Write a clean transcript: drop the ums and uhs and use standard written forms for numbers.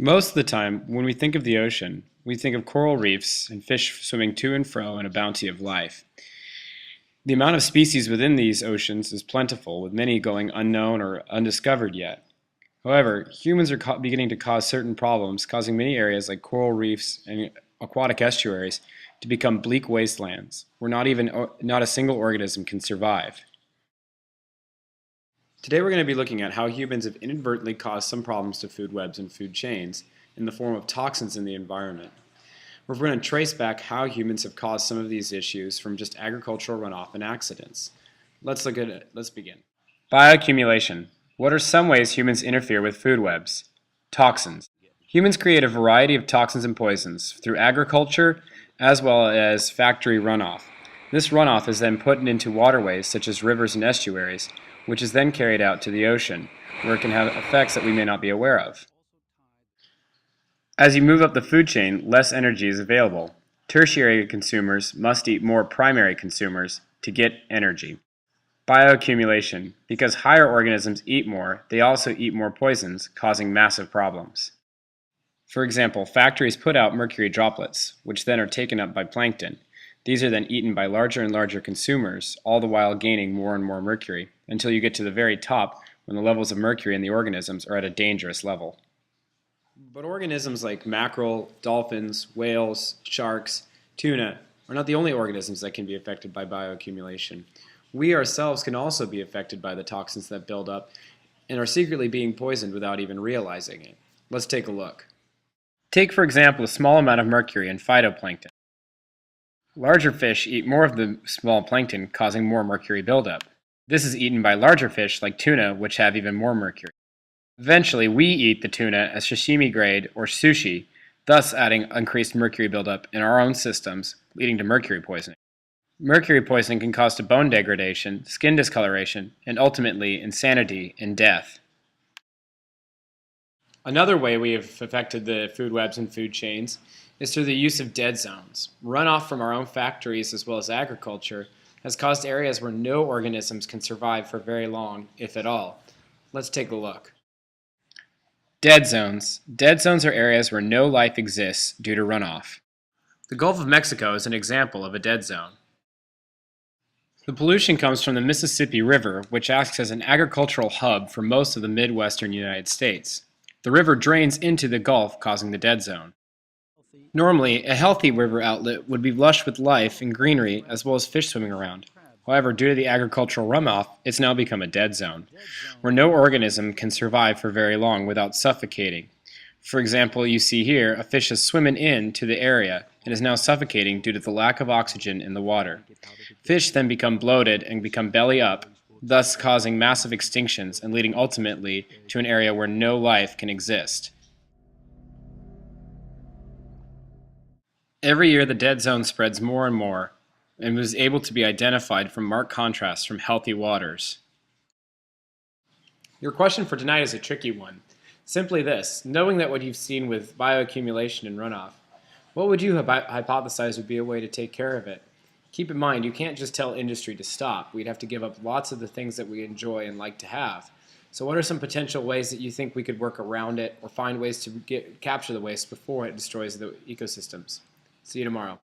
Most of the time, when we think of the ocean, we think of coral reefs and fish swimming to and fro and a bounty of life. The amount of species within these oceans is plentiful, with many going unknown or undiscovered yet. However, humans are beginning to cause certain problems, causing many areas like coral reefs and aquatic estuaries to become bleak wastelands, where not a single organism can survive. Today we're going to be looking at how humans have inadvertently caused some problems to food webs and food chains in the form of toxins in the environment. We're going to trace back how humans have caused some of these issues from just agricultural runoff and accidents. Let's look at it. Let's begin. Bioaccumulation. What are some ways humans interfere with food webs? Toxins. Humans create a variety of toxins and poisons through agriculture as well as factory runoff. This runoff is then put into waterways such as rivers and estuaries, which is then carried out to the ocean, where it can have effects that we may not be aware of. As you move up the food chain, less energy is available. Tertiary consumers must eat more primary consumers to get energy. Bioaccumulation. Because higher organisms eat more, they also eat more poisons, causing massive problems. For example, factories put out mercury droplets, which then are taken up by plankton. These are then eaten by larger and larger consumers, all the while gaining more and more mercury, until you get to the very top when the levels of mercury in the organisms are at a dangerous level. But organisms like mackerel, dolphins, whales, sharks, tuna are not the only organisms that can be affected by bioaccumulation. We ourselves can also be affected by the toxins that build up and are secretly being poisoned without even realizing it. Let's take a look. Take, for example, a small amount of mercury in phytoplankton. Larger fish eat more of the small plankton, causing more mercury buildup. This is eaten by larger fish like tuna, which have even more mercury. Eventually, we eat the tuna as sashimi grade or sushi, thus adding increased mercury buildup in our own systems, leading to mercury poisoning. Mercury poisoning can cause bone degradation, skin discoloration, and ultimately insanity and death. Another way we have affected the food webs and food chains is through the use of dead zones. Runoff from our own factories as well as agriculture has caused areas where no organisms can survive for very long, if at all. Let's take a look. Dead zones. Dead zones are areas where no life exists due to runoff. The Gulf of Mexico is an example of a dead zone. The pollution comes from the Mississippi River, which acts as an agricultural hub for most of the Midwestern United States. The river drains into the Gulf, causing the dead zone. Normally, a healthy river outlet would be lush with life and greenery as well as fish swimming around. However, due to the agricultural runoff, it's now become a dead zone, where no organism can survive for very long without suffocating. For example, you see here a fish is swimming into the area and is now suffocating due to the lack of oxygen in the water. Fish then become bloated and become belly up, thus causing massive extinctions and leading ultimately to an area where no life can exist. Every year the dead zone spreads more and more, and was able to be identified from marked contrasts from healthy waters. Your question for tonight is a tricky one. Simply this: knowing that what you've seen with bioaccumulation and runoff, what would you hypothesize would be a way to take care of it? Keep in mind, you can't just tell industry to stop. We'd have to give up lots of the things that we enjoy and like to have. So what are some potential ways that you think we could work around it or find ways to capture the waste before it destroys the ecosystems? See you tomorrow.